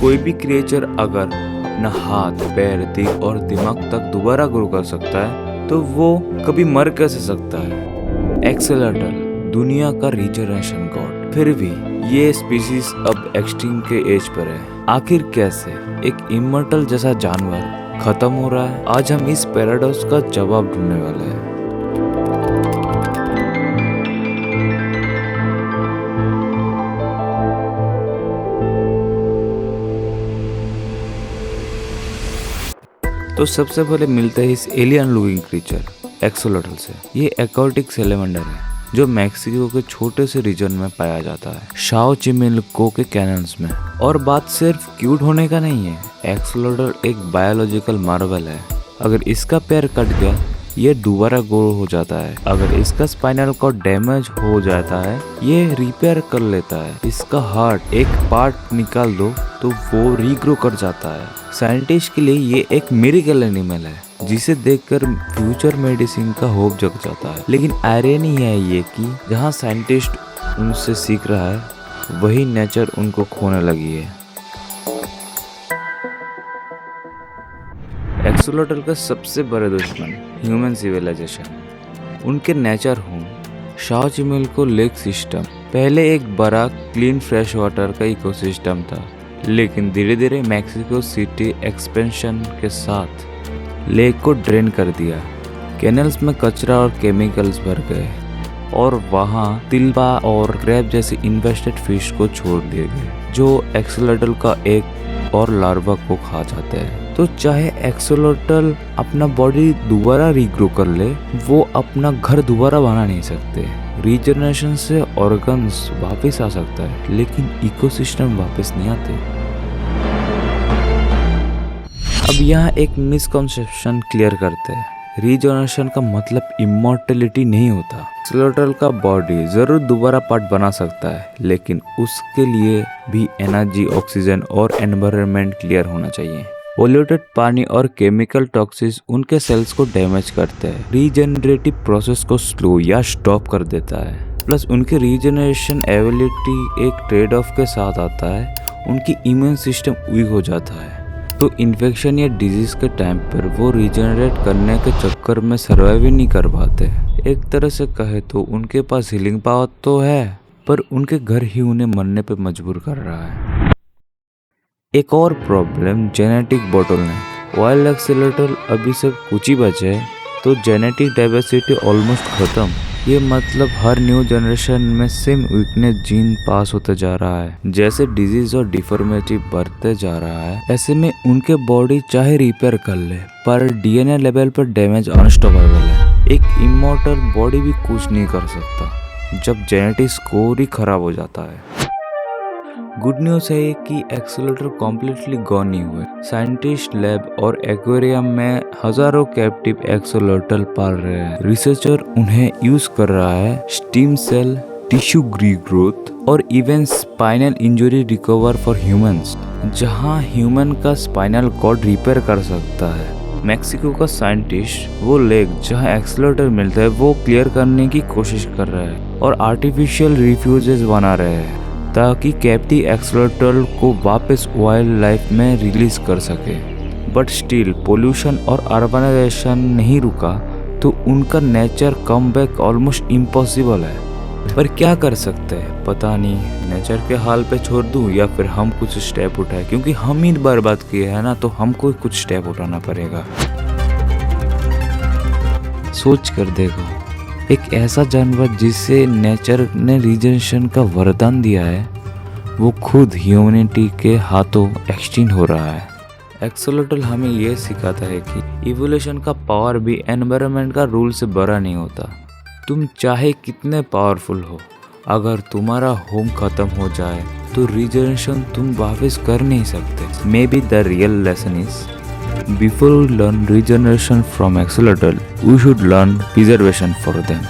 कोई भी क्रिएचर अगर अपना हाथ, पैर, दिल और दिमाग तक दोबारा ग्रो कर सकता है तो वो कभी मर कैसे सकता है। एक्सेलेटल दुनिया का रीजनरेशन गॉड, फिर भी ये स्पीशीज अब एक्सट्रीम के एज पर है। आखिर कैसे एक इमॉर्टल जैसा जानवर खत्म हो रहा है? आज हम इस पैराडॉक्स का जवाब ढूंढने वाले हैं। तो सबसे पहले मिलते हैं इस एलियन लुकिंग क्रीचर एक्सोलेटल से। ये एक्वाटिक सैलेमैंडर है जो मैक्सिको के छोटे से रीजन में पाया जाता है, शाओचिमिल्को के कैनन्स में। और बात सिर्फ क्यूट होने का नहीं है, एक्सोलेटल एक बायोलॉजिकल मार्वल है। अगर इसका पैर कट गया ये दोबारा ग्रो हो जाता है। अगर इसका स्पाइनल कॉर्ड डैमेज हो जाता है ये रिपेयर कर लेता है। इसका हार्ट एक पार्ट निकाल दो तो वो रीग्रो कर जाता है। साइंटिस्ट के लिए ये एक मिरेकल एनिमल है जिसे देखकर फ्यूचर मेडिसिन का होप जग जाता है। लेकिन आयरनी है ये कि जहाँ साइंटिस्ट उनसे सीख रहा है वही नेचर उनको खोने लगी है। एक्सोलेटल का सबसे बड़े दुश्मन ह्यूमन सिविलाइजेशन, उनके नेचर होम शाओचिमिल्को लेक सिस्टम पहले एक बड़ा क्लीन फ्रेश वाटर का इकोसिस्टम था। लेकिन धीरे धीरे मैक्सिको सिटी एक्सपेंशन के साथ लेक को ड्रेन कर दिया। कैनल्स में कचरा और केमिकल्स भर गए और वहाँ तिलपा और क्रैब जैसे इन्वेस्टेड फिश को छोड़ दिए गए जो एक्सोलेटल का एक और लार्वा को खा जाते हैं। तो चाहे एक्सोलेटल अपना बॉडी दोबारा रीग्रो कर ले, वो अपना घर दोबारा बना नहीं सकते। रीजनरेशन से ऑर्गन्स वापस आ सकता है लेकिन इकोसिस्टम वापस नहीं आते। अब यहाँ एक मिसकॉन्सेप्शन क्लियर करते हैं। रीजनरेशन का मतलब इमॉर्टलिटी नहीं होता। एक्सोलेटल का बॉडी जरूर दोबारा पार्ट बना सकता है लेकिन उसके लिए भी एनर्जी, ऑक्सीजन और एनवायरनमेंट क्लियर होना चाहिए। पोल्यूटेड पानी और केमिकल टॉक्सिस उनके सेल्स को डैमेज करते हैं, रीजनरेटिव प्रोसेस को स्लो या स्टॉप कर देता है। प्लस उनकी रीजनरेशन एबिलिटी एक ट्रेड ऑफ के साथ आता है, उनकी इम्यून सिस्टम वीक हो जाता है तो इन्फेक्शन या डिजीज के टाइम पर वो रीजनरेट करने के चक्कर में सर्वाइव ही नहीं कर पाते। एक तरह से कहे तो उनके पास हीलिंग पावर तो है पर उनके घर ही उन्हें मरने पे मजबूर कर रहा है। एक और प्रॉब्लम जेनेटिक बोटलनेक। वाइल्ड एक्सेलेटल अभी सब कुछ ही बचे तो जेनेटिक डाइवर्सिटी ऑलमोस्ट खत्म। ये मतलब हर न्यू जनरेशन में सेम वीकनेस जीन पास होते जा रहा है। जैसे डिजीज और डिफॉर्मिटी बढ़ते जा रहा है ऐसे में उनके बॉडी चाहे रिपेयर कर ले पर डीएनए लेवल पर डैमेज अनस्टॉपेबल है। एक इमॉर्टल बॉडी भी कुछ नहीं कर सकता जब जेनेटिक स्कोर ही खराब हो जाता है। गुड न्यूज है कि एक्सेलेटर कॉम्प्लीटली गॉन नहीं हुए। साइंटिस्ट लैब और एक्वेरियम में हजारों कैप्टिव एक्सेलेटल पाल रहे हैं। रिसर्चर उन्हें यूज कर रहा है स्टीम सेल, टिश्यू रीग्रोथ और even spinal injury recover for humans, जहां ह्यूमन का स्पाइनल कॉर्ड रिपेयर कर सकता है। मैक्सिको का साइंटिस्ट वो लेक जहां एक्सेलेटर मिलता है वो क्लियर करने की कोशिश कर रहा है और आर्टिफिशियल रिफ्यूजेस बना रहे हैं ताकि कैप्टिव एक्सेलेटल को वापस वाइल्ड लाइफ में रिलीज कर सके। बट स्टिल पोल्यूशन और अर्बनाइजेशन नहीं रुका तो उनका नेचर कमबैक ऑलमोस्ट इम्पॉसिबल है। पर क्या कर सकते हैं पता नहीं, नेचर के हाल पे छोड़ दूं या फिर हम कुछ स्टेप उठाए, क्योंकि हम ही बर्बाद किए हैं ना तो हमको कुछ स्टेप उठाना पड़ेगा। सोच कर देखो, एक ऐसा जानवर जिसे नेचर ने रीजनरेशन का वरदान दिया है वो खुद ह्यूमैनिटी के हाथों एक्सटिंक्ट हो रहा है। एक्सेलेटल हमें ये सिखाता है कि इवोल्यूशन का पावर भी एनवायरनमेंट का रूल से बड़ा नहीं होता। तुम चाहे कितने पावरफुल हो, अगर तुम्हारा होम खत्म हो जाए तो रीजनरेशन तुम वापस कर नहीं सकते। May be the real lesson is before we learn regeneration from axolotl, we should learn preservation for them.